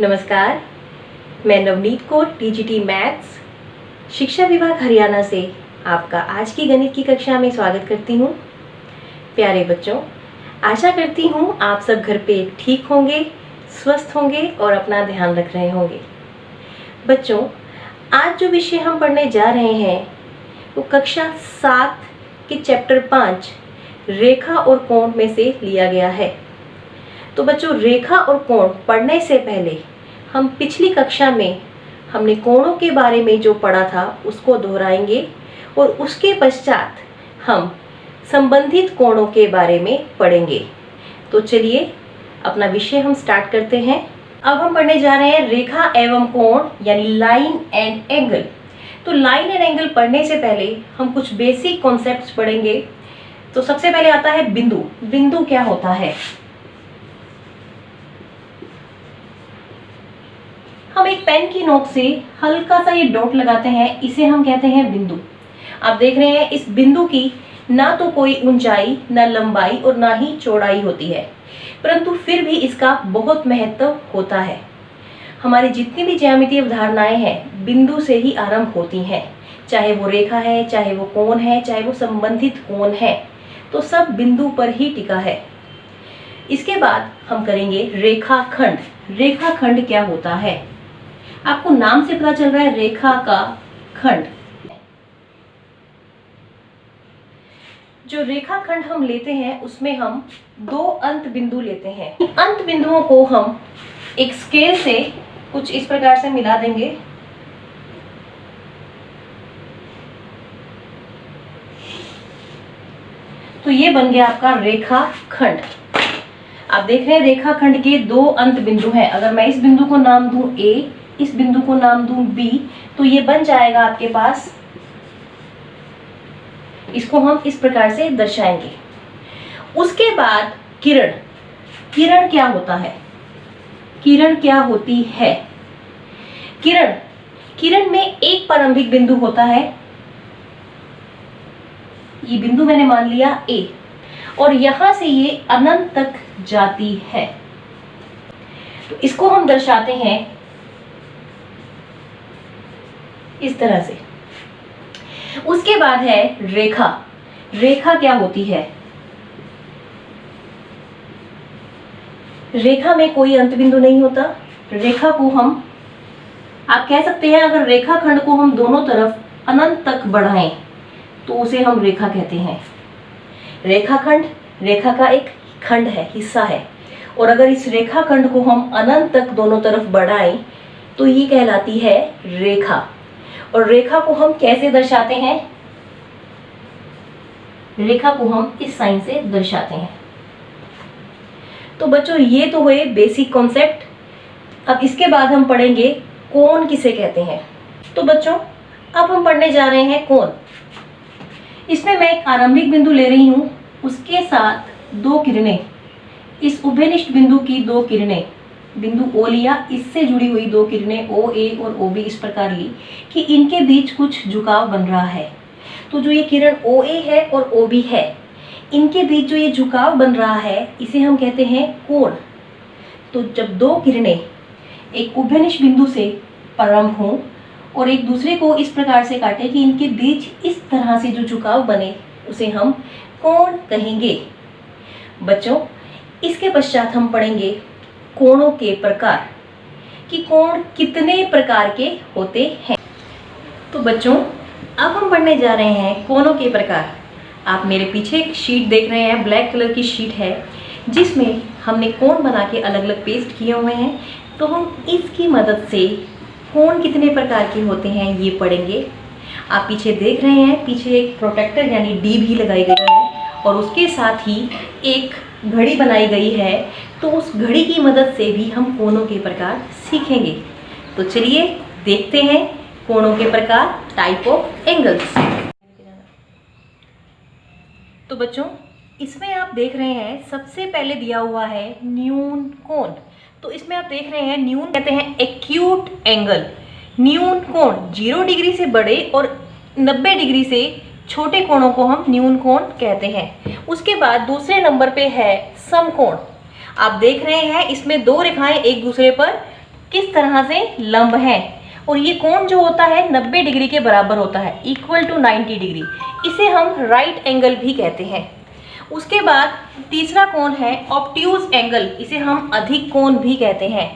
नमस्कार, मैं Navneet Kaur TGT maths शिक्षा विभाग हरियाणा से आपका आज की गणित की कक्षा में स्वागत करती हूँ। प्यारे बच्चों, आशा करती हूँ आप सब घर पे ठीक होंगे, स्वस्थ होंगे और अपना ध्यान रख रहे होंगे। बच्चों, आज जो विषय हम पढ़ने जा रहे हैं वो कक्षा 7 के चैप्टर 5 रेखा और कोण में से लिया गया है। तो बच्चों, रेखा और कोण पढ़ने से पहले हम पिछली कक्षा में हमने कोणों के बारे में जो पढ़ा था उसको दोहराएंगे और उसके पश्चात हम संबंधित कोणों के बारे में पढ़ेंगे। तो चलिए अपना विषय हम स्टार्ट करते हैं। अब हम पढ़ने जा रहे हैं रेखा एवं कोण यानी लाइन एंड एंगल। तो लाइन एंड एंगल पढ़ने से पहले हम कुछ बेसिक कॉन्सेप्ट्स पढ़ेंगे। तो सबसे पहले आता है बिंदु। बिंदु क्या होता है? हम एक पेन की नोक से हल्का सा ये डॉट लगाते हैं, इसे हम कहते हैं बिंदु। आप देख रहे हैं इस बिंदु की ना तो कोई ऊंचाई, ना लंबाई और ना ही चौड़ाई होती है, परंतु फिर भी इसका बहुत महत्व होता है। हमारी जितनी भी ज्यामितीय अवधारणाएं हैं बिंदु से ही आरंभ होती हैं, चाहे वो रेखा है, चाहे वो कोण है, चाहे वो संबंधित कोण है, तो सब बिंदु पर ही टिका है। इसके बाद हम करेंगे रेखाखंड। रेखाखंड क्या होता है? आपको नाम से पता चल रहा है रेखा का खंड। जो रेखाखंड हम लेते हैं उसमें हम दो अंत बिंदु लेते हैं। अंत बिंदुओं को हम एक स्केल से कुछ इस प्रकार से मिला देंगे। तो ये बन गया आपका रेखाखंड। आप देख रहे हैं रेखाखंड के दो अंत बिंदु हैं। अगर मैं इस बिंदु को नाम दूं A, इस बिंदु को नाम दूं B, तो ये बन जाएगा आपके पास। इसको हम इस प्रकार से दर्शाएंगे। उसके बाद किरण। किरण क्या होता है? किरण क्या होती है? किरण में एक प्रारंभिक बिंदु होता है। ये बिंदु मैंने मान लिया A, और यहां से ये अनंत तक जाती है। तो इसको हम दर्शाते हैं इस तरह से। उसके बाद है रेखा। रेखा क्या होती है? रेखा में कोई अंत बिंदु नहीं होता। रेखा को हम, आप कह सकते हैं, अगर रेखाखंड को हम दोनों तरफ अनंत तक बढ़ाएं तो उसे हम रेखा कहते हैं। रेखाखंड रेखा का एक खंड है, हिस्सा है, और अगर इस रेखाखंड को हम अनंत तक दोनों तरफ बढ़ाएं तो ये कहलाती है रेखा। और रेखा को हम कैसे दर्शाते हैं? रेखा को हम इस साइन से दर्शाते हैं। तो बच्चों, ये तो हुए बेसिक कॉन्सेप्ट। अब इसके बाद हम पढ़ेंगे कोण किसे कहते हैं। तो बच्चों, अब हम पढ़ने जा रहे हैं कोण। इसमें मैं एक आरंभिक बिंदु ले रही हूं, उसके साथ दो किरणें, इस उभयनिष्ठ बिंदु की दो किरणें, बिंदु O लिया, इससे जुड़ी हुई दो किरणें OA और OB इस प्रकार ली कि इनके बीच कुछ झुकाव बन रहा है। तो जो ये किरण OA है और OB है, इनके बीच जो ये झुकाव बन रहा है इसे हम कहते हैं कोण। तो जब दो किरणें एक उभयनिष्ठ बिंदु से प्रारंभ हों और एक दूसरे को इस प्रकार से काटे कि इनके बीच इस तरह से जो झुकाव बने, उसे हम कोण कहेंगे। बच्चों, इसके पश्चात हम पढ़ेंगे कोणों के प्रकार, कि कोण कितने प्रकार के होते हैं। तो बच्चों, अब हम पढ़ने जा रहे हैं कोणों के प्रकार। आप मेरे पीछे एक शीट देख रहे हैं, ब्लैक कलर की शीट है, जिसमें हमने कोण बना के अलग अलग पेस्ट किए हुए हैं। तो हम इसकी मदद से कोण कितने प्रकार के होते हैं ये पढ़ेंगे। आप पीछे देख रहे हैं, पीछे एक प्रोटेक्टर यानी D भी लगाई गई है, और उसके साथ ही एक घड़ी बनाई गई है। तो उस घड़ी की मदद से भी हम कोणों के प्रकार सीखेंगे। तो चलिए देखते हैं कोणों के प्रकार, टाइप ऑफ एंगल्स। तो बच्चों, इसमें आप देख रहे हैं सबसे पहले दिया हुआ है न्यून कोण। तो इसमें आप देख रहे हैं न्यून कहते हैं एक्यूट एंगल। न्यून कोण 0 डिग्री से बड़े और 90 डिग्री से छोटे कोणों को हम न्यून कोण कहते हैं। उसके बाद दूसरे नंबर पे है समकोण। आप देख रहे हैं इसमें दो रेखाएं एक दूसरे पर किस तरह से लंब है, और ये कोण जो होता है 90 डिग्री के बराबर होता है, इक्वल टू 90 डिग्री। इसे हम राइट एंगल भी कहते हैं। उसके बाद तीसरा कोण है ऑब्ट्यूज एंगल, इसे हम अधिक कोण भी कहते हैं।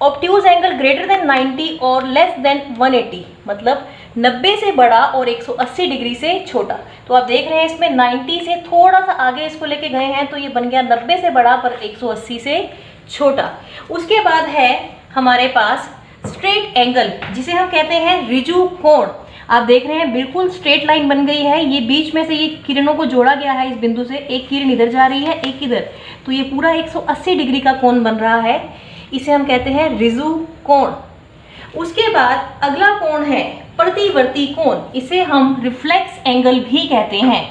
ऑब्ट्यूज एंगल ग्रेटर देन 90 और लेस देन 180, मतलब 90 से बड़ा और 180 डिग्री से छोटा। तो आप देख रहे हैं इसमें 90 से थोड़ा सा आगे इसको लेके गए हैं, तो ये बन गया 90 से बड़ा पर 180 से छोटा। उसके बाद है हमारे पास स्ट्रेट एंगल, जिसे हम कहते हैं ऋजु कोण। आप देख रहे हैं बिल्कुल स्ट्रेट लाइन बन गई है, ये बीच में से ये किरणों को जोड़ा गया है इस बिंदु से, एक किरण इधर जा रही है एक इधर, तो ये पूरा 180 डिग्री का कोण बन रहा है, इसे हम कहते हैं ऋजु कोण। उसके बाद अगला कोण है प्रतिवर्ती कोण, इसे हम रिफ्लेक्स एंगल भी कहते हैं।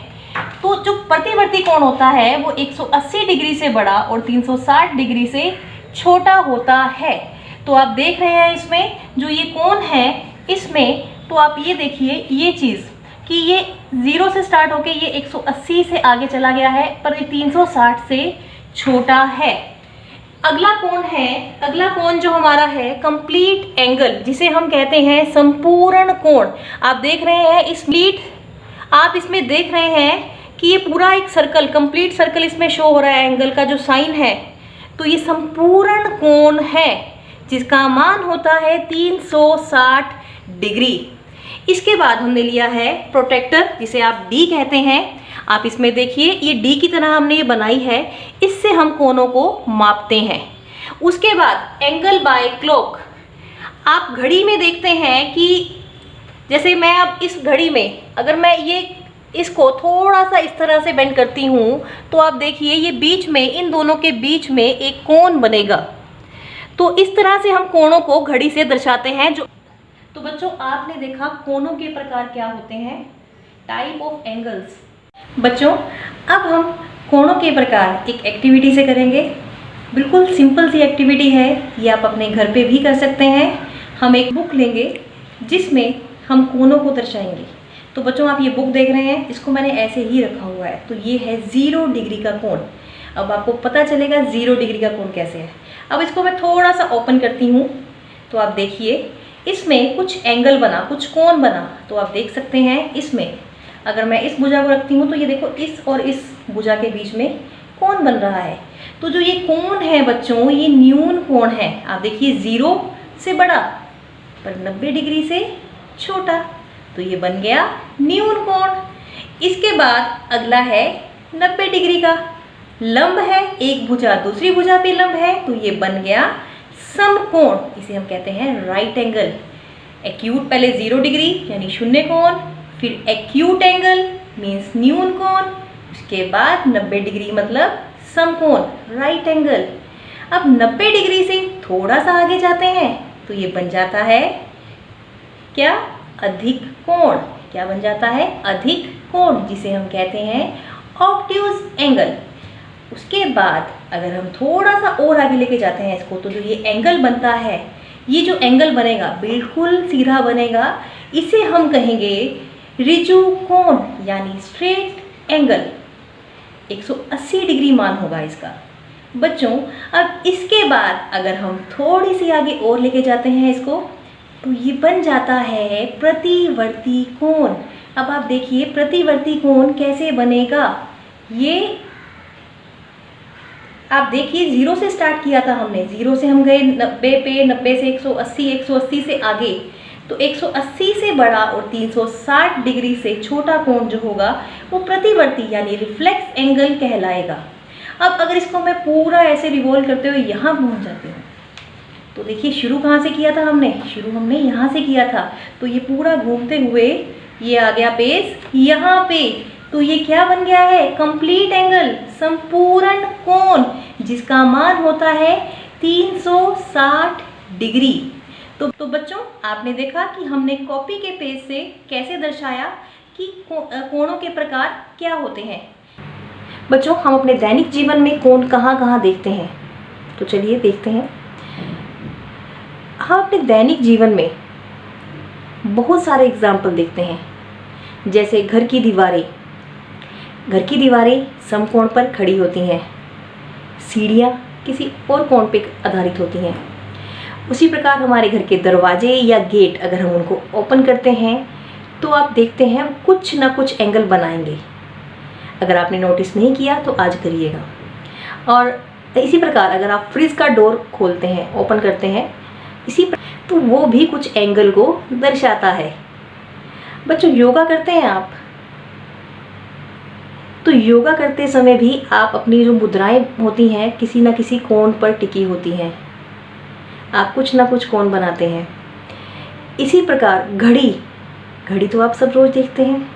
तो जो प्रतिवर्ती कोण होता है वो 180 डिग्री से बड़ा और 360 डिग्री से छोटा होता है। तो आप देख रहे हैं इसमें जो ये कोण है इसमें, तो आप ये देखिए ये चीज़ कि ये 0 से स्टार्ट होके ये 180 से आगे चला गया है, पर ये 360 से छोटा है। अगला कोण जो हमारा है कंप्लीट एंगल, जिसे हम कहते हैं संपूर्ण कोण। आप देख रहे हैं आप इसमें देख रहे हैं कि ये पूरा एक सर्कल, कंप्लीट सर्कल इसमें शो हो रहा है, एंगल का जो साइन है, तो ये संपूर्ण कोण है जिसका मान होता है 360 डिग्री। इसके बाद हमने लिया है प्रोटेक्टर, जिसे आप डी कहते हैं। आप इसमें देखिए ये डी की तरह हमने ये बनाई है, इससे हम कोणों को मापते हैं। उसके बाद एंगल बाय क्लॉक, आप घड़ी में देखते हैं कि जैसे मैं अब इस घड़ी में अगर मैं इसको थोड़ा सा इस तरह से बेंड करती हूँ, तो आप देखिए ये बीच में, इन दोनों के बीच में एक कोण बनेगा। तो इस तरह से हम कोणों को घड़ी से दर्शाते हैं। तो बच्चों आपने देखा कोणों के प्रकार क्या होते हैं, टाइप ऑफ एंगल्स। बच्चों अब हम कोणों के प्रकार एक एक्टिविटी से करेंगे। बिल्कुल सिंपल सी एक्टिविटी है, ये आप अपने घर पे भी कर सकते हैं। हम एक बुक लेंगे जिसमें हम कोणों को दर्शाएंगे। तो बच्चों आप ये बुक देख रहे हैं, इसको मैंने ऐसे ही रखा हुआ है, तो ये है 0 डिग्री का कोण। अब आपको पता चलेगा 0 डिग्री का कोण कैसे है। अब इसको मैं थोड़ा सा ओपन करती हूँ, तो आप देखिए इसमें कुछ एंगल बना, कुछ कोण बना। तो आप देख सकते हैं इसमें अगर मैं इस भुजा को रखती हूँ, तो ये देखो इस और इस भुजा के बीच में कोण बन रहा है। तो जो ये कोण है बच्चों, ये न्यून कोण है। आप देखिए 0 से बड़ा पर 90 डिग्री से छोटा, तो ये बन गया न्यून कोण। इसके बाद अगला है 90 डिग्री का, लंब है, एक भुजा दूसरी भुजा पे लंब है, तो ये बन गया समकोण, इसे हम कहते हैं राइट एंगल। एक्यूट पहले 0 डिग्री यानी शून्य कोण, फिर एक्यूट एंगल मीन्स न्यून कोण, उसके बाद 90 डिग्री मतलब समकोण राइट एंगल। अब 90 डिग्री से थोड़ा सा आगे जाते हैं, तो ये बन जाता है क्या, अधिक कोण। क्या बन जाता है, अधिक कोण, जिसे हम कहते हैं ऑब्ट्यूज एंगल। उसके बाद अगर हम थोड़ा सा और आगे लेके जाते हैं इसको, तो जो ये एंगल बनता है, ये जो एंगल बनेगा बिल्कुल सीधा बनेगा, इसे हम कहेंगे ऋजु कोण यानी स्ट्रेट एंगल। 180 डिग्री मान होगा इसका। बच्चों अब इसके बाद अगर हम थोड़ी सी आगे और लेके जाते हैं इसको, तो ये बन जाता है प्रतिवर्ती कोण। अब आप देखिए प्रतिवर्ती कोण कैसे बनेगा। ये आप देखिए 0 से स्टार्ट किया था हमने, 0 से हम गए 90 पे, 90 से 180, 180 से आगे, तो 180 से बड़ा और 360 डिग्री से छोटा कोण जो होगा वो प्रतिवर्ती यानी रिफ्लेक्स एंगल कहलाएगा। अब अगर इसको मैं पूरा ऐसे रिवॉल्व करते हुए यहाँ पहुँच जाती हूँ, तो देखिए शुरू कहाँ से किया था हमने, शुरू हमने यहाँ से किया था, तो ये पूरा घूमते हुए ये आ गया पेस यहाँ पे, तो ये क्या बन गया है, कंप्लीट एंगल, संपूर्ण कोण, जिसका मान होता है 360 डिग्री। तो बच्चों आपने देखा कि हमने कॉपी के पेज से कैसे दर्शाया कि कोणों के प्रकार क्या होते हैं। बच्चों हम अपने दैनिक जीवन में कोण कहाँ कहाँ देखते हैं, तो चलिए देखते हैं। हम अपने दैनिक जीवन में बहुत सारे एग्जाम्पल देखते हैं, जैसे घर की दीवारें समकोण पर खड़ी होती हैं, सीढ़ियाँ किसी और कोण पे आधारित होती हैं, उसी प्रकार हमारे घर के दरवाजे या गेट अगर हम उनको ओपन करते हैं तो आप देखते हैं कुछ ना कुछ एंगल बनाएंगे। अगर आपने नोटिस नहीं किया तो आज करिएगा। और इसी प्रकार अगर आप फ्रिज का डोर खोलते हैं, ओपन करते हैं, तो वो भी कुछ एंगल को दर्शाता है। बच्चों योगा करते हैं आप, तो योगा करते समय भी आप अपनी जो मुद्राएं होती हैं किसी न किसी कोण पर टिकी होती हैं, आप कुछ ना कुछ कोण बनाते हैं। इसी प्रकार घड़ी तो आप सब रोज देखते हैं,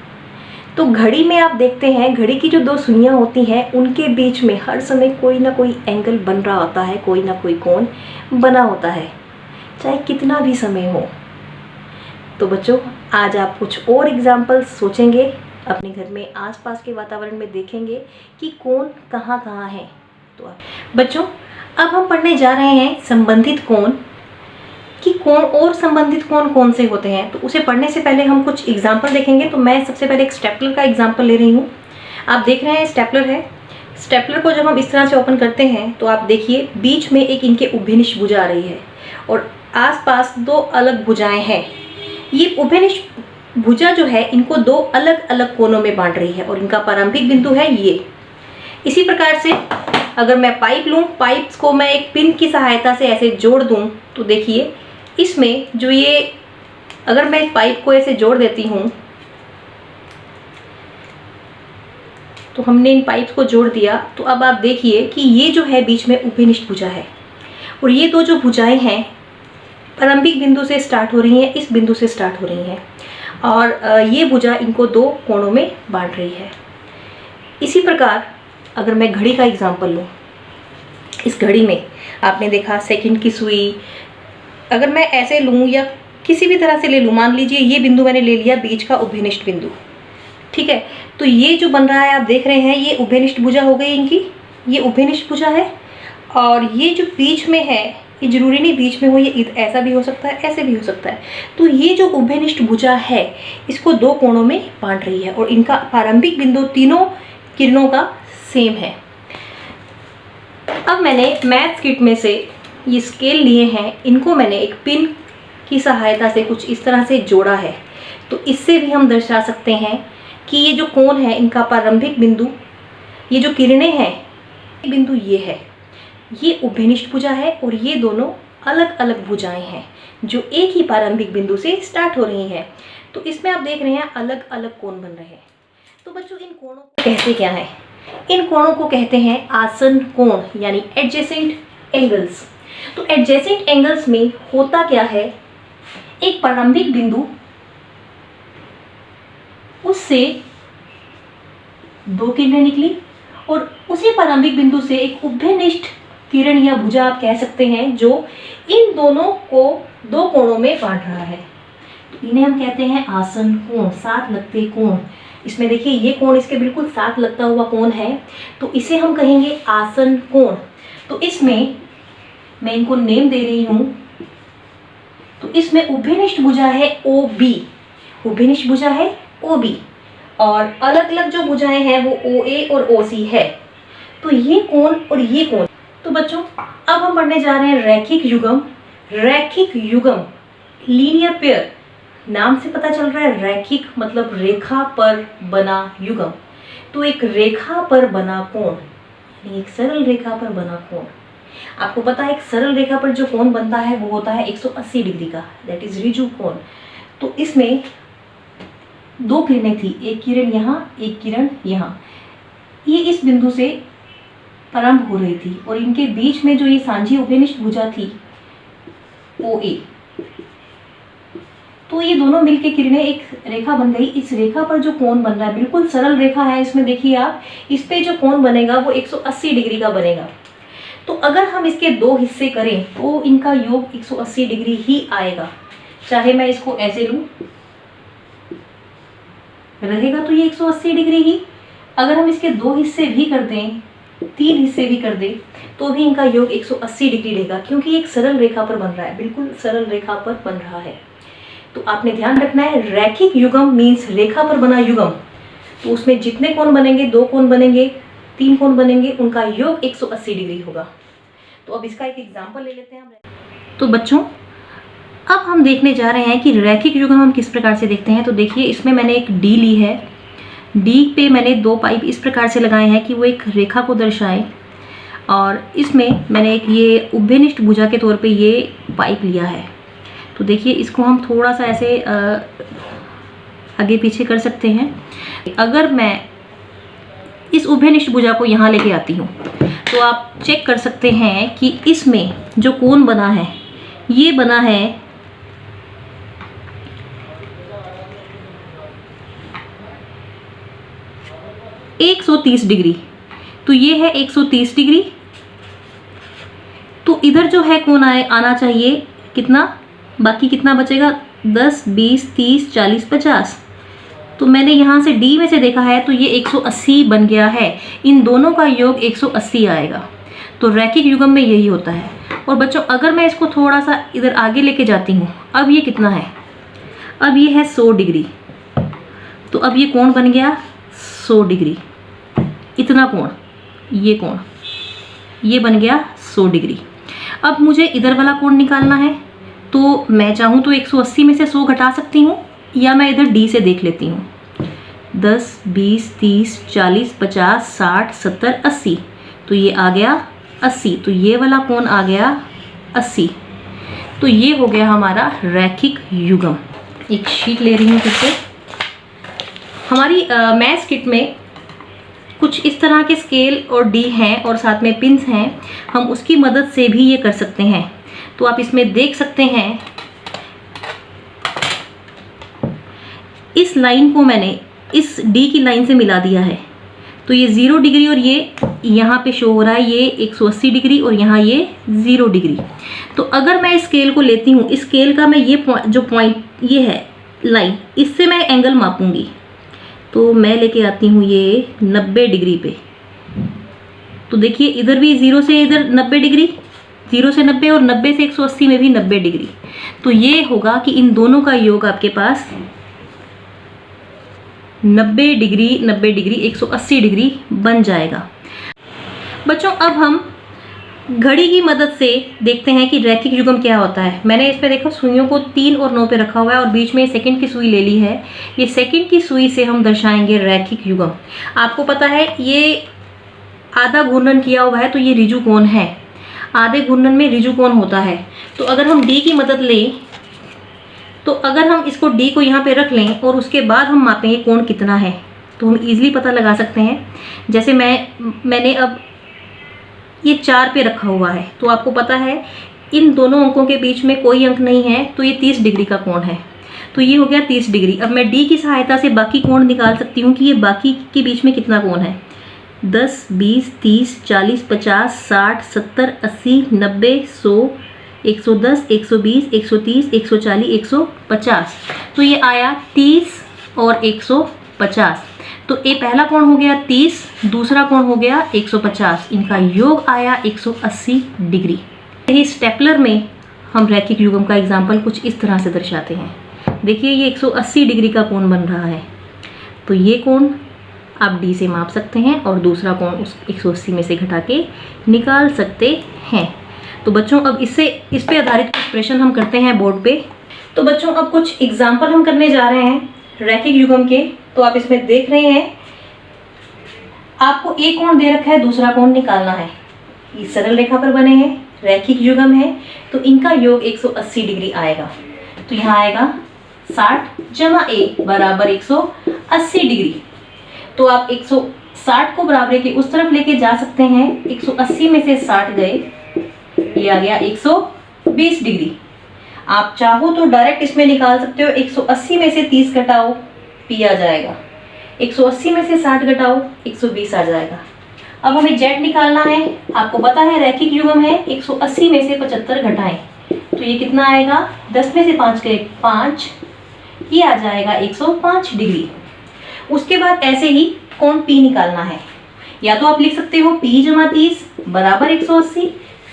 तो घड़ी में आप देखते हैं घड़ी की जो दो सुइयां होती हैं उनके बीच में हर समय कोई ना कोई एंगल बन रहा होता है, कोई ना कोई कोण बना होता है, चाहे कितना भी समय हो। तो बच्चों आज आप कुछ और एग्जाम्पल्स सोचेंगे, अपने घर में आसपास के वातावरण में देखेंगे कि कोण कहाँ कहाँ है। तो बच्चों अब हम पढ़ने जा रहे हैं संबंधित कोण, कि कोण और संबंधित कोण कौन से होते हैं। तो उसे पढ़ने से पहले हम कुछ एग्जाम्पल देखेंगे। तो मैं सबसे पहले एक स्टेपलर का एग्जाम्पल ले रही हूँ। आप देख रहे हैं स्टेपलर है। स्टेपलर को जब हम इस तरह से ओपन करते हैं तो आप देखिए बीच में एक इनके उभयनिष्ठ भुजा आ रही है और आसपास दो अलग भुजाएं हैं। ये उभयनिष्ठ भुजा जो है इनको दो अलग अलग कोनों में बांट रही है और इनका प्रारंभिक बिंदु है ये। इसी प्रकार से अगर मैं पाइप लूँ, पाइप्स को मैं एक पिन की सहायता से ऐसे जोड़ दूँ तो देखिए इसमें जो ये, अगर मैं पाइप को ऐसे जोड़ देती हूँ तो हमने इन पाइप्स को जोड़ दिया, तो अब आप देखिए कि ये जो है बीच में उभयनिष्ठ भुजा है और ये दो जो भुजाएं हैं प्रारंभिक बिंदु से स्टार्ट हो रही हैं, इस बिंदु से स्टार्ट हो रही हैं और ये भुजा इनको दो कोणों में बांट रही है। इसी प्रकार अगर मैं घड़ी का एग्जाम्पल लूँ, इस घड़ी में आपने देखा सेकंड की सुई, अगर मैं ऐसे लूँ या किसी भी तरह से ले लूँ, मान लीजिए ये बिंदु मैंने ले लिया बीच का उभयनिष्ठ बिंदु, ठीक है। तो ये जो बन रहा है आप देख रहे हैं ये उभयनिष्ठ भुजा हो गई इनकी, ये उभयनिष्ठ भुजा है। और ये जो बीच में है ये जरूरी नहीं बीच में हो, ये ऐसा भी हो सकता है, ऐसे भी हो सकता है। तो ये जो उभयनिष्ठ भुजा है इसको दो कोणों में बांट रही है और इनका प्रारंभिक बिंदु तीनों किरणों का सेम है। अब मैंने मैथ्स किट में से ये स्केल लिए हैं, इनको मैंने एक पिन की सहायता से कुछ इस तरह से जोड़ा है। तो इससे भी हम दर्शा सकते हैं कि ये जो कोण है इनका प्रारंभिक बिंदु, ये जो किरणें हैं बिंदु ये है, ये उभयनिष्ठ भुजा है और ये दोनों अलग अलग भुजाएं हैं जो एक ही प्रारंभिक बिंदु से स्टार्ट हो रही हैं। तो इसमें आप देख रहे हैं अलग अलग कोण बन रहे हैं। तो बच्चों इन कोणों को कहते क्या है? इन कोणों को कहते हैं आसन कोण यानी एडजेसेंट एंगल्स। तो एडजेसेंट एंगल्स में होता क्या है, एक प्रारंभिक बिंदु उससे दो किरणें निकली और उसी प्रारंभिक बिंदु से एक उभयनिष्ठ किरण या भुजा आप कह सकते हैं जो इन दोनों को दो कोणों में बांट रहा है। तो इन्हें हम कहते हैं आसन कोण, साथ लगते कोण। इसमें देखिए ये कोण इसके बिल्कुल साथ लगता हुआ कोण है, तो इसे हम कहेंगे आसन कोण। तो इसमें मैं इनको नेम दे रही हूं। तो इसमें उभयनिष्ठ भुजा है OB, उभयनिष्ठ भुजा है OB और अलग अलग जो भुजाएं हैं वो OA और OC है। तो ये कोण और ये कोण। तो बच्चों अब हम पढ़ने जा रहे हैं रैखिक युग्म। रैखिक युग्म लीनियर पेयर, नाम से पता चल रहा है रैखिक मतलब रेखा पर बना युग्म। तो एक रेखा पर बना कोण यानी एक सरल रेखा पर बना कोण। आपको पता है एक सरल रेखा पर जो कोण बनता है वो होता है 180 डिग्री का, दैट इज ऋजु कोण। तो इसमें दो किरणें थी, एक किरण यहाँ, एक किरण यहाँ। ये इस बिंदु से प्रारंभ हो रही थी और इनके बीच में जो ये सांझी उभयनिष्ठ भुजा थी OA, तो ये दोनों मिलके किरणें एक रेखा बन गई। इस रेखा पर जो कोण बन रहा है बिल्कुल सरल रेखा है, इसमें देखिए आप, इस पे जो कोण बनेगा वो 180 डिग्री का बनेगा। तो अगर हम इसके दो हिस्से करें तो इनका योग 180 डिग्री ही आएगा। चाहे मैं इसको ऐसे लूं, रहेगा तो ये 180 डिग्री ही। अगर हम इसके दो हिस्से भी कर दें, तीन हिस्से भी कर दें, तो भी इनका योग 180 डिग्री रहेगा, क्योंकि एक सरल रेखा पर बन रहा है, बिल्कुल सरल रेखा पर बन रहा है। तो आपने ध्यान रखना है रैखिक युग्म मीन्स रेखा पर बना युग्म। तो उसमें जितने कोण बनेंगे, दो कोण बनेंगे, तीन कोण बनेंगे, उनका योग 180 डिग्री होगा। तो अब इसका एक एग्जाम्पल ले लेते हैं हम। तो बच्चों अब हम देखने जा रहे हैं कि रैखिक युग्म हम किस प्रकार से देखते हैं। तो देखिए इसमें मैंने एक डी ली है, डी पे मैंने 2 पाइप इस प्रकार से लगाए हैं कि वो एक रेखा को दर्शाएं, और इसमें मैंने एक ये उभयनिष्ठ भुजा के तौर पे ये पाइप लिया है। तो देखिए इसको हम थोड़ा सा ऐसे आगे पीछे कर सकते हैं। अगर मैं इस उभयनिष्ठ भुजा को यहाँ लेके आती हूँ तो आप चेक कर सकते हैं कि इसमें जो कोण बना है ये बना है 130 डिग्री। तो ये है 130 डिग्री। तो इधर जो है कोण आना चाहिए कितना, बाकी कितना बचेगा 10, 20, 30, 40, 50। तो मैंने यहाँ से D में से देखा है तो ये 180 बन गया है। इन दोनों का योग 180 आएगा। तो रैखिक युग्म में यही होता है। और बच्चों अगर मैं इसको थोड़ा सा इधर आगे लेके जाती हूँ, अब ये कितना है, अब ये है 100 डिग्री। तो अब ये कोण बन गया 100 डिग्री। इतना कोण, ये कोण, ये बन गया 100 डिग्री। अब मुझे इधर वाला कोण निकालना है, तो मैं चाहूँ तो 180 में से 100 घटा सकती हूँ, या मैं इधर D से देख लेती हूँ। 10, 20, 30, 40, 50, 60, 70, 80। तो ये आ गया 80। तो ये वाला कोण आ गया 80। तो ये हो गया हमारा रैखिक युग्म। एक शीट ले रही हूँ फिर से। हमारी मैथ्स किट में कुछ इस तरह के स्केल और डी हैं और साथ में पिन्स हैं। हम उसकी मदद से भी ये कर सकते हैं। तो आप इसमें देख सकते हैं, इस लाइन को मैंने इस डी की लाइन से मिला दिया है। तो ये 0 डिग्री और ये यहाँ पे शो हो रहा है ये 180 डिग्री और यहाँ ये 0 डिग्री। तो अगर मैं इस स्केल को लेती हूँ, इस स्केल का मैं ये जो पॉइंट ये है लाइन, इससे मैं एंगल मापूंगी। तो मैं लेके आती हूँ ये 90 डिग्री पे। तो देखिए इधर भी 0 से इधर 90 डिग्री, 0 से 90 और 90 से 180 में भी 90 डिग्री। तो ये होगा कि इन दोनों का योग आपके पास 90 डिग्री 90 डिग्री 180 डिग्री बन जाएगा। बच्चों अब हम घड़ी की मदद से देखते हैं कि रैखिक युग्म क्या होता है। मैंने इस पे देखो सुइयों को 3 और 9 पे रखा हुआ है और बीच में सेकंड की सुई ले ली है। ये सेकंड की सुई से हम दर्शाएंगे रैखिक युग्म। आपको पता है ये आधा घूर्णन किया हुआ है तो ये ऋजु कोण है। आधे घूर्णन में ऋजु कोण होता है। तो अगर हम D की मदद लें, तो अगर हम इसको D को यहाँ पे रख लें और उसके बाद हम मापेंगे कोण कितना है, तो हम इजीली पता लगा सकते हैं। जैसे मैंने अब ये 4 पे रखा हुआ है, तो आपको पता है इन दोनों अंकों के बीच में कोई अंक नहीं है, तो ये 30 डिग्री का कोण है। तो ये हो गया 30 डिग्री। अब मैं D की सहायता से बाकी कोण निकाल सकती हूँ कि ये बाकी के बीच में कितना कोण है। 10, 20, 30, 40, 50, 60, 70, 80, 90, 100, 110, 120, 130, 140, 150। तो ये आया 30 और 150। तो ये पहला कोण हो गया 30, दूसरा कोण हो गया 150। इनका योग आया 180 डिग्री। यही स्टेपलर में हम रैखिक युग्म का एग्जाम्पल कुछ इस तरह से दर्शाते हैं। देखिए ये 180 डिग्री का कोण बन रहा है। तो ये कोण आप D से माप सकते हैं और दूसरा कोण उस 180 में से घटा के निकाल सकते हैं। तो बच्चों अब इस पे आधारित कुछ प्रश्न हम करते हैं बोर्ड पे। तो बच्चों अब कुछ एग्जाम्पल हम करने जा रहे हैं रैखिक युग्म के। तो आप इसमें देख रहे हैं आपको एक कोण दे रखा है, दूसरा कोण निकालना है। ये सरल रेखा पर बने हैं, रैखिक युग्म है, तो इनका योग 180 डिग्री आएगा। तो यहाँ आएगा 60 जमा A बराबर 180 डिग्री। तो आप 160 को बराबर के उस तरफ लेके जा सकते हैं। 180 में से 60 गए, ये आ गया 120 डिग्री। आप चाहो तो डायरेक्ट इसमें निकाल सकते हो। 180 में से 30 घटाओ, P आ जाएगा। 180 में से 60 घटाओ, 120 आ जाएगा। अब हमें Z निकालना है। आपको पता है रैखिक युग्म है, 180 में से 75 घटाएं तो ये कितना आएगा। 10 में से 5 गए 5, ये आ जाएगा 105 डिग्री। उसके बाद ऐसे ही कोण P निकालना है। या तो आप लिख सकते हो P जमा 30 बराबर 180,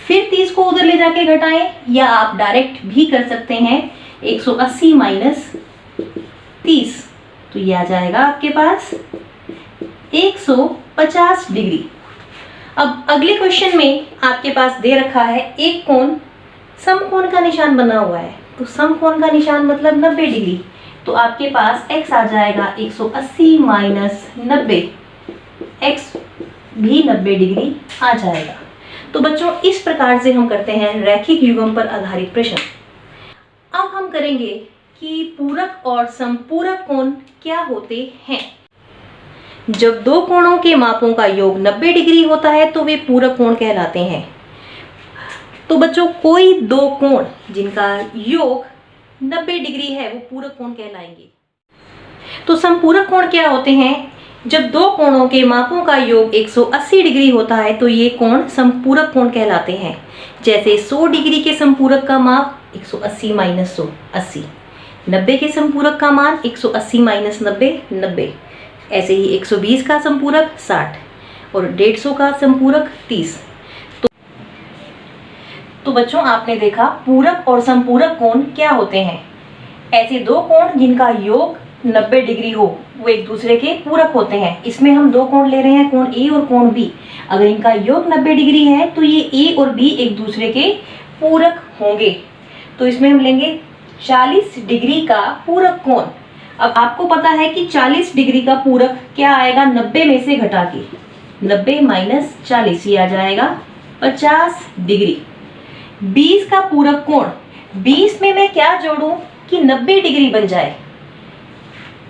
फिर 30 को उधर ले जाके घटाएं, या आप डायरेक्ट भी कर सकते हैं 180 माइनस 30। तो ये आ जाएगा आपके पास 150 डिग्री। अब अगले क्वेश्चन में आपके पास दे रखा है एक कोण समकोण का निशान बना हुआ है, तो समकोण का निशान मतलब 90 डिग्री। तो आपके पास x आ जाएगा 180 माइनस 90, x भी 90 डिग्री आ जाएगा। तो बच्चों इस प्रकार से हम करते हैं रैखिक युग्म पर आधारित प्रश्न। अब हम करेंगे कि पूरक और समपूरक कोण क्या होते हैं। जब दो कोणों के मापों का योग 90 डिग्री होता है तो वे पूरक कोण कहलाते हैं। तो बच्चों कोई दो कोण जिनका योग 90 डिग्री है वो पूरक कोण कहलाएंगे। तो समपूरक कोण क्या होते हैं? जब दो कोणों के मापों का योग 180 डिग्री होता है तो ये कोण समपूरक कोण कहलाते हैं। जैसे 100 डिग्री के समपूरक का माप 180 माइनस 100 80, 90 के समपूरक का मान 180 माइनस 90 90, ऐसे ही 120 का समपूरक 60 और 150 का समपूरक 30। तो बच्चों आपने देखा पूरक और समपूरक कोण क्या होते हैं। ऐसे दो कोण जिनका योग 90 डिग्री हो वो एक दूसरे के पूरक होते हैं। इसमें हम दो कोण ले रहे हैं, कोण ए और कोण बी। अगर इनका योग 90 डिग्री है तो ये ए और बी एक दूसरे के पूरक होंगे। तो इसमें हम लेंगे 40 डिग्री का पूरक कोण। अब आपको पता है कि 40 डिग्री का पूरक क्या आएगा, 90 में से घटा के 90 माइनस 40 ये आ जाएगा 50 डिग्री। 20 का पूरक कोण, 20 में मैं क्या जोड़ूं कि 90 डिग्री बन जाए,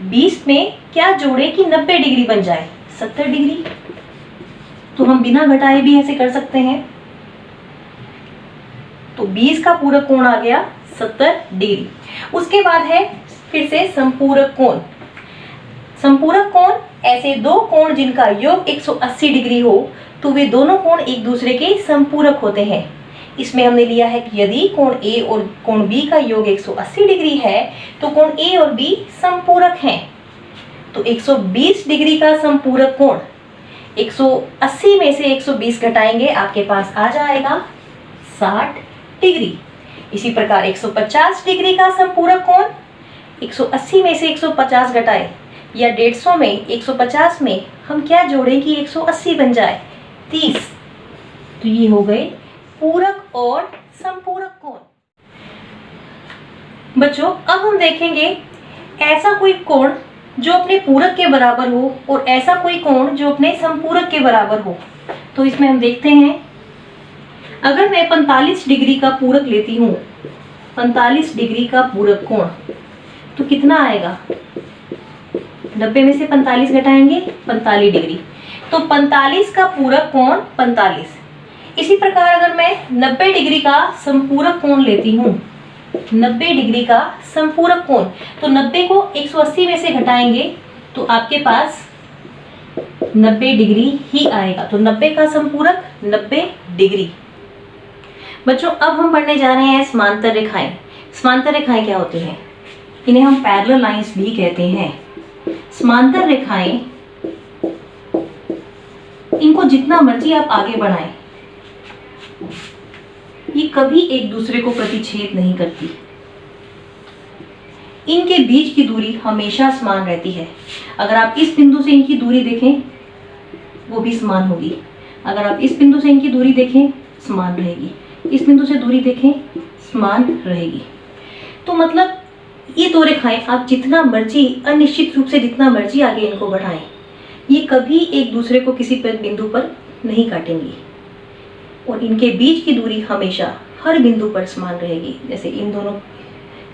20 में क्या जोड़े कि 90 डिग्री बन जाए, 70 डिग्री। तो हम बिना घटाए भी ऐसे कर सकते हैं। तो 20 का पूरक कोण आ गया 70 डिग्री। उसके बाद है फिर से समपूरक कोण। समपूरक कोण ऐसे दो कोण जिनका योग 180 डिग्री हो तो वे दोनों कोण एक दूसरे के समपूरक होते हैं। इसमें हमने लिया है कि यदि कोण ए और कोण बी का योग 180 डिग्री है तो कोण ए और बी समपूरक हैं। तो 120 डिग्री का समपूरक कोण 180 में से 120 घटाएंगे, आपके पास आ जाएगा 60 डिग्री। इसी प्रकार 150 डिग्री का समपूरक कोण 180 में से 150 घटाए या 150 में 150 में हम क्या जोड़ें कि 180 बन जाए 30। तो ये हो गए पूरक और समपूरक कोण। बच्चों अब हम देखेंगे ऐसा कोई कोण जो अपने पूरक के बराबर हो और ऐसा कोई कोण जो अपने समपूरक के बराबर हो। तो इसमें हम देखते हैं, अगर मैं 45 डिग्री का पूरक लेती हूँ, 45 डिग्री का पूरक कोण, तो कितना आएगा, 90 में से 45 घटाएंगे 45 डिग्री। तो 45 का पूरक कोण 45। इसी प्रकार अगर मैं 90 डिग्री का समपूरक कोण लेती हूँ, 90 डिग्री का समपूरक कोण, तो 90 को 180 में से घटाएंगे तो आपके पास 90 डिग्री ही आएगा। तो 90 का समपूरक 90 डिग्री। बच्चों अब हम पढ़ने जा रहे हैं समांतर रेखाएं। समांतर रेखाएं क्या होती हैं? इन्हें हम पैरेलल लाइंस भी कहते हैं। समांतर रेखाएं, इनको जितना मर्जी आप आगे बढ़ाएं, ये कभी एक दूसरे को प्रतिच्छेद नहीं करती। इनके बीच की दूरी हमेशा समान रहती है। अगर आप इस बिंदु से इनकी दूरी देखें वो भी समान होगी, अगर आप इस बिंदु से इनकी दूरी देखें समान रहेगी, इस बिंदु से दूरी देखें समान रहेगी। तो मतलब ये दो रेखाएं आप जितना मर्जी अनिश्चित रूप से जितना मर्जी आगे इनको बढ़ाएं, ये कभी एक दूसरे को किसी बिंदु पर नहीं काटेंगी और इनके बीच की दूरी हमेशा हर बिंदु पर समान रहेगी। जैसे इन दोनों,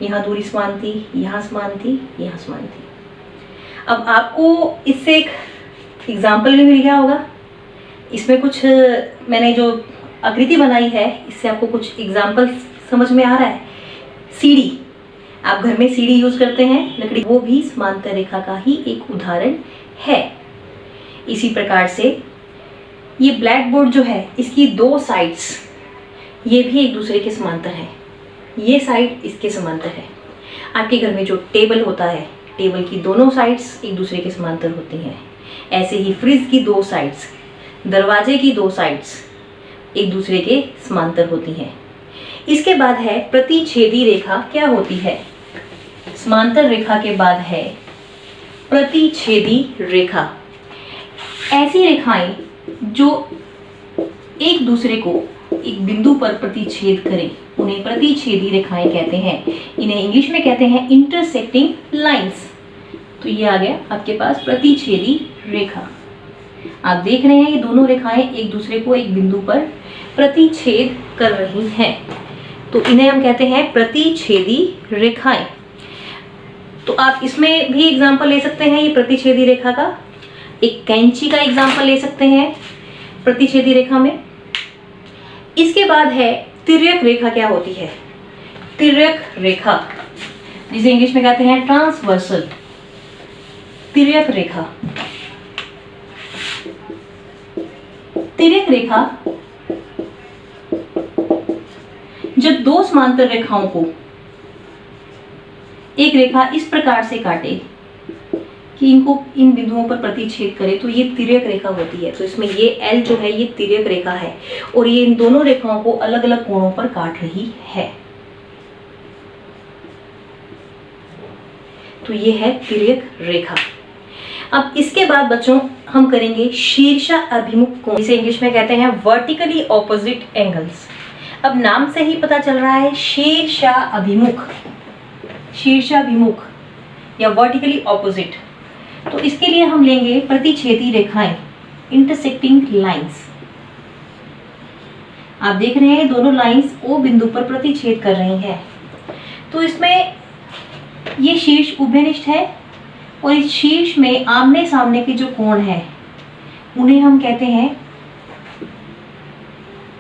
यहाँ दूरी समान थी, यहाँ समान थी, यहाँ समान थी। अब आपको इससे एक एग्जाम्पल भी मिल गया होगा। इसमें कुछ मैंने जो आकृति बनाई है इससे आपको कुछ एग्जाम्पल समझ में आ रहा है। सीढ़ी, आप घर में सीढ़ी यूज करते हैं लकड़ी, वो भी समांतर रेखा का ही एक उदाहरण है। इसी प्रकार से ये ब्लैक बोर्ड जो है इसकी दो साइड्स ये भी एक दूसरे के समांतर है, ये साइड इसके समांतर है। आपके घर में जो टेबल होता है, टेबल की दोनों साइड्स एक दूसरे के समांतर होती हैं। ऐसे ही फ्रिज की दो साइड्स, दरवाजे की दो साइड्स एक दूसरे के समांतर होती हैं। इसके बाद है प्रतिच्छेदी रेखा। क्या होती है? समांतर रेखा के बाद है प्रतिच्छेदी रेखा। ऐसी रेखाएं जो एक दूसरे को एक बिंदु पर प्रतिच्छेद करें उन्हें प्रतिच्छेदी रेखाएं कहते हैं। इन्हें इंग्लिश में कहते हैं इंटरसेक्टिंग लाइंस। तो ये आ गया आपके पास प्रतिच्छेदी रेखा। आप देख रहे हैं ये दोनों रेखाएं एक दूसरे को एक बिंदु पर प्रतिच्छेद कर रही हैं, तो इन्हें हम कहते हैं प्रतिच्छेदी रेखाएं। तो आप इसमें भी एग्जांपल ले सकते हैं ये प्रतिच्छेदी रेखा का। एक कैंची का एग्जांपल ले सकते हैं प्रतिच्छेदी रेखा में। इसके बाद है तिर्यक रेखा। क्या होती है तिर्यक रेखा, जिसे इंग्लिश में कहते हैं ट्रांसवर्सल। तिर्यक रेखा, तिर्यक रेखा जब दो समांतर रेखाओं को एक रेखा इस प्रकार से काटे कि इनको इन बिंदुओं पर प्रतिच्छेद करे, तो ये तिर्यक रेखा होती है। तो इसमें ये L जो है ये तिर्यक रेखा है और ये इन दोनों रेखाओं को अलग अलग कोणों पर काट रही है। तो ये है तिर्यक रेखा। अब इसके बाद बच्चों हम करेंगे शीर्षा अभिमुख कोण, जिसे इंग्लिश में कहते हैं वर्टिकली ऑपोजिट एंगल्स। अब नाम से ही पता चल रहा है शीर्षा अभिमुख, शीर्षाभिमुख या वर्टिकली ऑपोजिट। तो इसके लिए हम लेंगे प्रतिच्छेदी रेखाएं, इंटरसेक्टिंग लाइंस। आप देख रहे हैं दोनों लाइंस O बिंदु पर प्रतिच्छेद कर रही हैं। तो इसमें ये शीर्ष उभयनिष्ठ है और इस शीर्ष में आमने सामने के जो कोण हैं उन्हें हम कहते हैं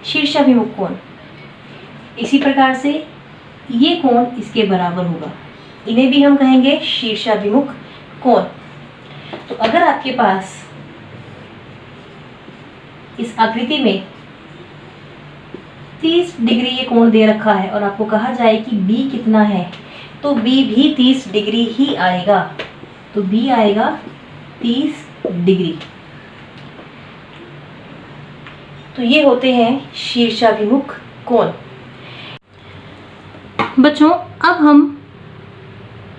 शीर्षाभिमुख कोण। इसी प्रकार से ये कोण इसके बराबर होगा, इन्हें भी हम कहेंगे शीर्षाभिमुख कोण। तो अगर आपके पास इस आकृति में 30 डिग्री ये कोण दे रखा है और आपको कहा जाए कि B कितना है, तो B भी 30 डिग्री ही आएगा। तो B आएगा 30 डिग्री। तो ये होते हैं शीर्षाभिमुख कोण। बच्चों अब हम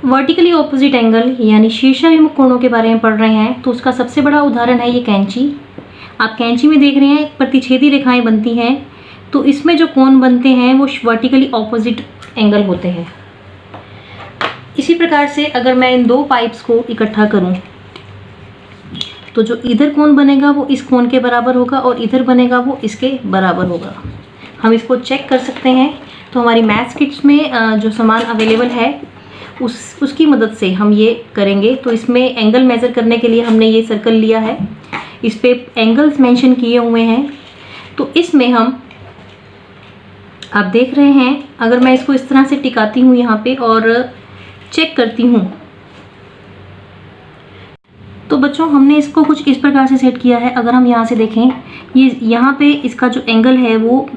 वर्टिकली ऑपोजिट एंगल यानी शीर्षाभिमुख कोणों के बारे में पढ़ रहे हैं। तो उसका सबसे बड़ा उदाहरण है ये कैंची। आप कैंची में देख रहे हैं प्रतिच्छेदी रेखाएं बनती हैं, तो इसमें जो कोण बनते हैं वो वर्टिकली ऑपोजिट एंगल होते हैं। इसी प्रकार से अगर मैं इन दो पाइप्स को इकट्ठा करूं तो जो इधर कोण बनेगा वो इस कोण के बराबर होगा और इधर बनेगा वो इसके बराबर होगा। हम इसको चेक कर सकते हैं। तो हमारी मैथ्स किट्स में जो सामान अवेलेबल है उसकी मदद से हम ये करेंगे। तो इसमें एंगल मेज़र करने के लिए हमने ये सर्कल लिया है, इस पे एंगल्स मेंशन किए हुए हैं। तो इसमें हम आप देख रहे हैं, अगर मैं इसको इस तरह से टिकाती हूँ यहाँ पे और चेक करती हूँ, तो बच्चों हमने इसको कुछ इस प्रकार से सेट किया है। अगर हम यहाँ से देखें, ये यहाँ पे इसका जो एंगल है वो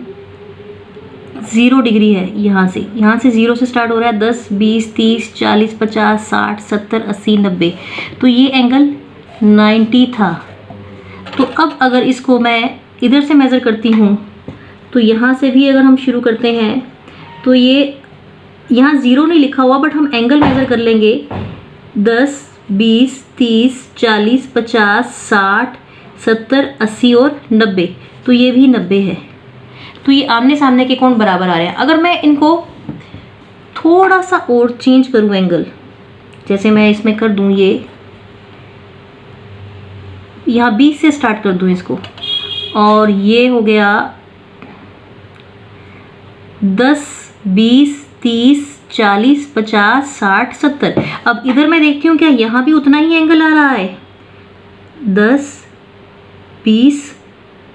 0 डिग्री है। यहाँ से 0 से स्टार्ट हो रहा है, 10, 20, 30, 40, 50, 60, 70, 80, 90। तो ये एंगल 90 था। तो अब अगर इसको मैं इधर से मेज़र करती हूँ, तो यहाँ से भी अगर हम शुरू करते हैं तो ये यहाँ 0 नहीं लिखा हुआ, बट हम एंगल मेज़र कर लेंगे 10, 20, 30, 40, 50, 60, 70, 80 और 90। तो ये भी 90 है। तो ये आमने सामने के कोण बराबर आ रहे हैं। अगर मैं इनको थोड़ा सा और चेंज करूँ एंगल, जैसे मैं इसमें कर दूँ, ये यहाँ 20 से स्टार्ट कर दूँ इसको, और ये हो गया 10, 20, 30, 40, 50, 60, 70। अब इधर मैं देखती हूँ क्या यहाँ भी उतना ही एंगल आ रहा है, 10, 20,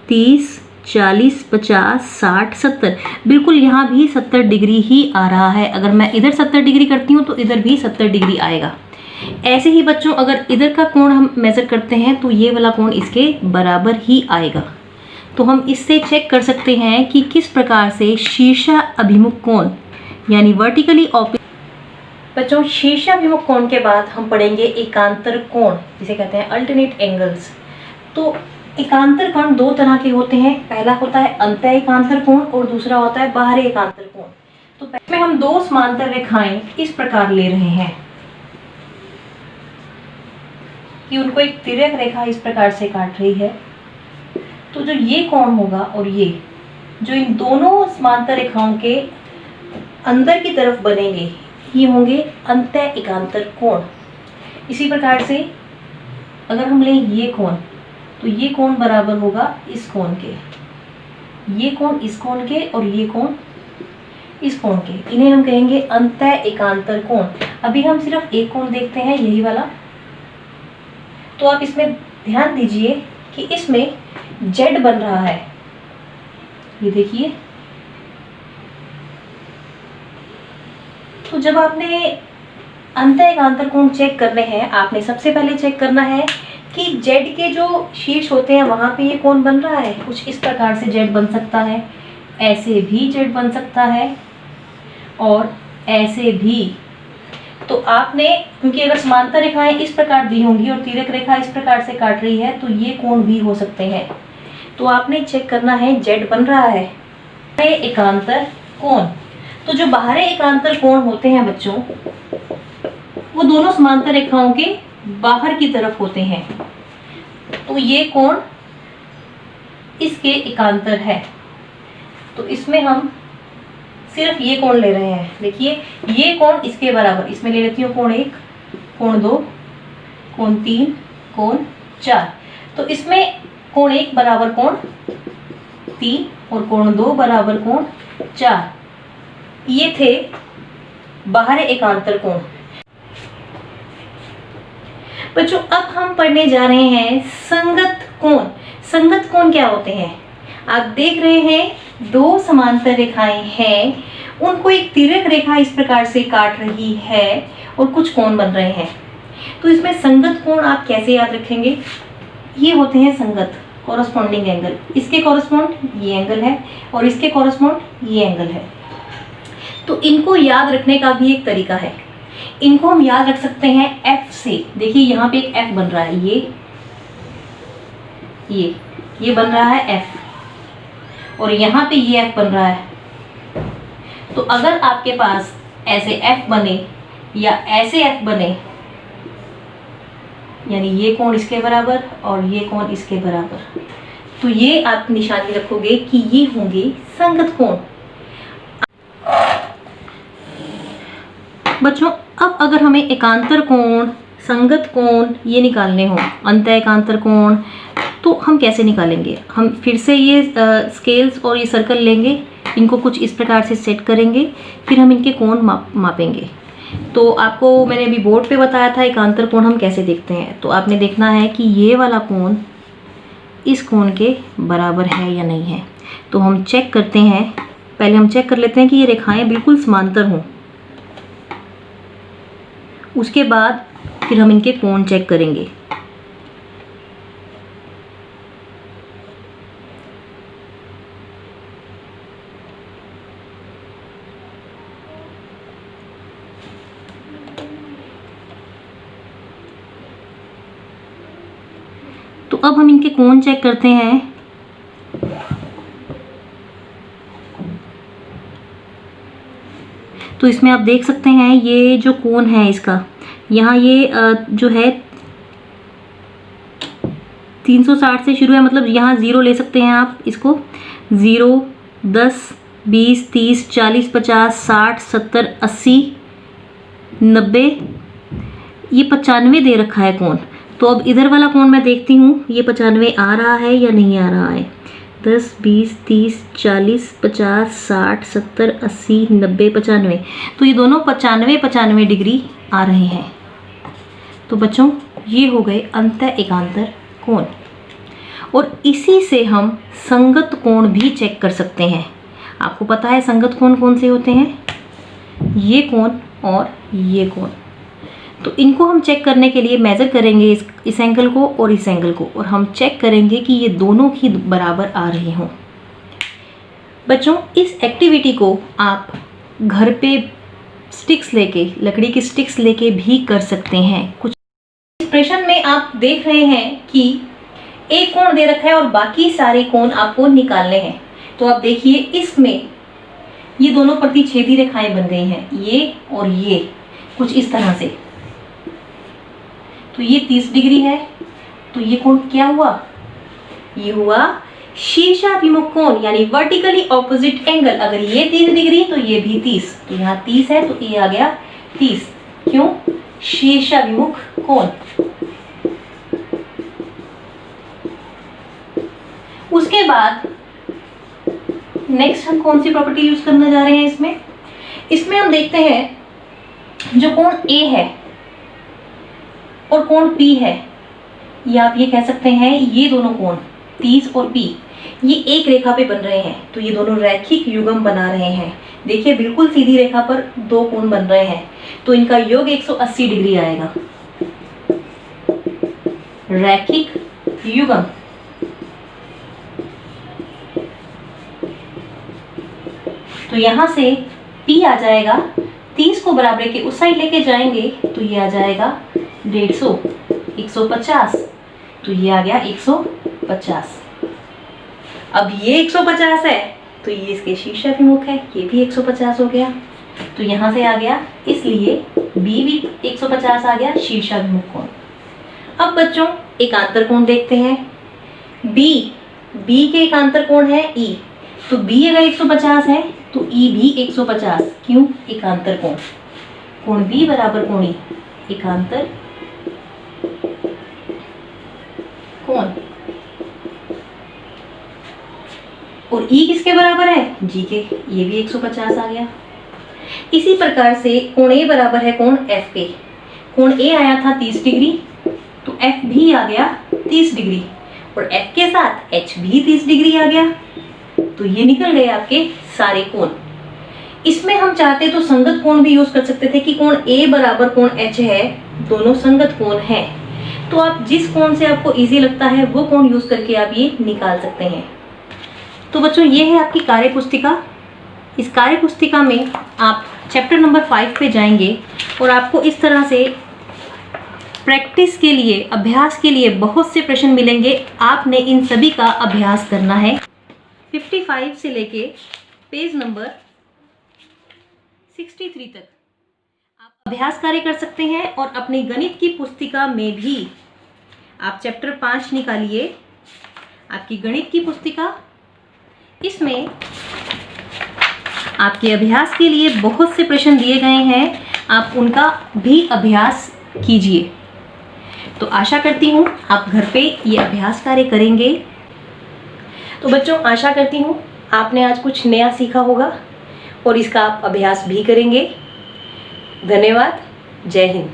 30, 40, 50, 60, 70। बिल्कुल यहाँ भी 70 डिग्री ही आ रहा है। अगर मैं इधर 70 डिग्री करती हूँ तो इधर भी 70 डिग्री आएगा। ऐसे ही बच्चों अगर इधर का कोण हम मेज़र करते हैं तो ये वाला कोण इसके बराबर ही आएगा। तो हम इससे चेक कर सकते हैं कि किस प्रकार से शीर्षा अभिमुख कोण यानी वर्टिकली ऑपोजिट। बच्चों शीर्षाभिमुख कोण के बाद हम पढ़ेंगे एकांतर कोण, जिसे कहते हैं अल्टरनेट एंगल्स। तो एकांतर कोण दो तरह के होते हैं। पहला होता है अंतः एकांतर कोण और दूसरा होता है बाहरी एकांतर कोण। तो पहले हम दो समांतर रेखाएं इस प्रकार ले रहे हैं कि उनको एक तिर्यक रेखा इस प्रकार से काट रही है। तो जो ये कोण होगा और ये जो इन दोनों समांतर रेखाओं के अंदर की तरफ बनेंगे ये होंगे अंतः एकांतर कोण। इसी प्रकार से अगर हम लें ये कोण, तो ये कोण बराबर होगा इस कोण के, ये कोण इस कोण के और ये कोण इस कोण के। इन्हें हम कहेंगे अंतः एकांतर कोण। अभी हम सिर्फ एक कोण देखते हैं, यही वाला। तो आप इसमें ध्यान दीजिए कि इसमें जेड बन रहा है, ये देखिए। तो जब आपने अंतः एकांतर कोण चेक करने हैं, आपने सबसे पहले चेक करना है कि जेड के जो शीर्ष होते हैं वहां पे ये कोण बन रहा है। कुछ इस प्रकार से जेड बन सकता है, ऐसे भी जेड बन सकता है और ऐसे भी। तो आपने, क्योंकि अगर समांतर रेखाएं इस प्रकार दी होंगी और तिर्यक रेखा इस प्रकार से काट रही है, तो ये कोण भी हो सकते हैं। तो आपने चेक करना है जेड बन रहा है। एकांतर कोण, तो जो बाहरी एकांतर कोण होते हैं बच्चों, वो दोनों समांतर रेखाओं के बाहर की तरफ होते हैं। तो ये कोण इसके एकांतर है। तो इसमें हम सिर्फ ये कोण ले रहे हैं। देखिए ये कोण इसके बराबर, इसमें ले लेती हूँ कोण 1, कोण 2, कोण 3, कोण 4। तो इसमें कोण 1 बराबर कोण 3 और कोण 2 बराबर कोण 4। ये थे बाहरी एकांतर कोण। बच्चों अब हम पढ़ने जा रहे हैं संगत कोण। संगत कोण क्या होते हैं? आप देख रहे हैं दो समांतर रेखाएं हैं, उनको एक तिर्यक रेखा इस प्रकार से काट रही है और कुछ कोण बन रहे हैं। तो इसमें संगत कोण आप कैसे याद रखेंगे? ये होते हैं संगत, कॉरस्पॉन्डिंग एंगल। इसके कॉरस्पॉन्ड ये एंगल है और इसके कॉरस्पॉन्ड ये एंगल है। तो इनको याद रखने का भी एक तरीका है। इनको हम याद रख सकते हैं F से। देखिए यहाँ पे एक F बन रहा है, ये बन रहा है F और यहाँ पे ये F बन रहा है। तो अगर आपके पास ऐसे F बने या ऐसे F बने, यानी ये कोण इसके बराबर और ये कोण इसके बराबर, तो ये आप निशानी रखोगे कि ये होंगे संगत कोण। बच्चों अब अगर हमें एकांतर कोण, संगत कोण ये निकालने हो, अंतः एकांतर कोण, तो हम कैसे निकालेंगे? हम फिर से ये स्केल्स और ये सर्कल लेंगे, इनको कुछ इस प्रकार से सेट करेंगे, फिर हम इनके कोण मापेंगे। तो आपको मैंने अभी बोर्ड पे बताया था एकांतर कोण हम कैसे देखते हैं। तो आपने देखना है कि ये वाला कोण इस कोण के बराबर है या नहीं है। तो हम चेक करते हैं, पहले हम चेक कर लेते हैं कि ये रेखाएं बिल्कुल समांतर हों, उसके बाद फिर हम इनके कोण चेक करेंगे। तो अब हम इनके कोण चेक करते हैं। तो इसमें आप देख सकते हैं ये जो कोण है इसका, यहाँ ये जो है 360 से शुरू है, मतलब यहाँ 0 ले सकते हैं आप इसको। 0, 10, 20, 30, 40, 50, 60, 70, 80, 90, ये 95 दे रखा है कोण। तो अब इधर वाला कोण मैं देखती हूँ ये 95 आ रहा है या नहीं आ रहा है। 10, 20, 30, 40, 50, 60, 70, 80, 90, 95। तो ये दोनों 95 डिग्री आ रहे हैं। तो बच्चों ये हो गए अंतः एकांतर कोण, और इसी से हम संगत कोण भी चेक कर सकते हैं। आपको पता है संगत कोण कौन से होते हैं? ये कोण और ये कोण। तो इनको हम चेक करने के लिए मेज़र करेंगे इस एंगल को और इस एंगल को, और हम चेक करेंगे कि ये दोनों ही बराबर आ रहे हों। बच्चों इस एक्टिविटी को आप घर पे स्टिक्स लेके, लकड़ी की स्टिक्स लेके भी कर सकते हैं। कुछ इस प्रश्न में आप देख रहे हैं कि एक कोण दे रखा है और बाकी सारे कोण आपको निकालने हैं। तो आप देखिए इसमें ये दोनों प्रतिच्छेदी रेखाएं बन गई हैं, ये और ये, कुछ इस तरह से। तो ये 30 डिग्री है, तो ये कोण क्या हुआ? ये हुआ शीर्षाभिमुख कोण यानी वर्टिकली ऑपोजिट एंगल, अगर ये 30 डिग्री तो ये भी 30, तो यहाँ 30 है तो ये आ गया 30। क्यों? शीर्षाभिमुख कोण। उसके बाद नेक्स्ट हम कौन सी प्रॉपर्टी यूज करने जा रहे हैं इसमें हम देखते हैं जो कोण A है और कोण P है, या आप ये कह सकते हैं ये दोनों कोण 30 और P ये एक रेखा पे बन रहे हैं, तो ये दोनों रैखिक युग्म बना रहे हैं। देखिए बिल्कुल सीधी रेखा पर दो कोण बन रहे हैं, तो इनका योग 180 डिग्री आएगा। रैखिक युग्म। तो यहां से P आ जाएगा, 30 को बराबर के उस साइड लेके जाएंगे तो ये आ जाएगा 150, 150, तो ये आ गया 150। अब ये 150 है तो ये इसके शीर्षाभिमुख है, ये भी 150 हो गया, तो यहां से आ गया, इसलिए B भी 150 आ गया शीर्षाभिमुख कोण। अब बच्चों एकांतर कोण देखते हैं। B के एकांतर कोण है E, तो B अगर 150 है तो E भी 150। क्यों? एकांतर कोण। कोण B बराबर कोण E, एकांतर कोण। और E किसके बराबर है? G के, ये भी 150 आ गया। इसी प्रकार से कोण A बराबर है कोण F के। कोण A आया था 30 डिग्री, तो F भी आ गया 30 डिग्री, और F के साथ H भी 30 डिग्री आ गया, तो ये निकल गए आपके सारे कोण। इसमें हम चाहते तो संगत कोण भी यूज कर सकते थे कि कोण A बराबर कोण H है, दोनों संगत कोण हैं, तो आप जिस कोण से आपको इजी लगता है वो कोण यूज करके आप ये निकाल सकते हैं। तो बच्चों ये है आपकी कार्य पुस्तिका। इस कार्य पुस्तिका में आप चैप्टर नंबर 5 पे जाएंगे और आपको इस तरह से प्रैक्टिस के लिए, अभ्यास के लिए बहुत से प्रश्न मिलेंगे। आपने इन सभी का अभ्यास करना है। 55 से लेके पेज नंबर 63 तक आप अभ्यास कार्य कर सकते हैं, और अपनी गणित की पुस्तिका में भी आप चैप्टर 5 निकालिए, आपकी गणित की पुस्तिका। इसमें आपके अभ्यास के लिए बहुत से प्रश्न दिए गए हैं, आप उनका भी अभ्यास कीजिए। तो आशा करती हूँ आप घर पे ये अभ्यास कार्य करेंगे। तो बच्चों आशा करती हूँ आपने आज कुछ नया सीखा होगा और इसका आप अभ्यास भी करेंगे। धन्यवाद। जय हिंद।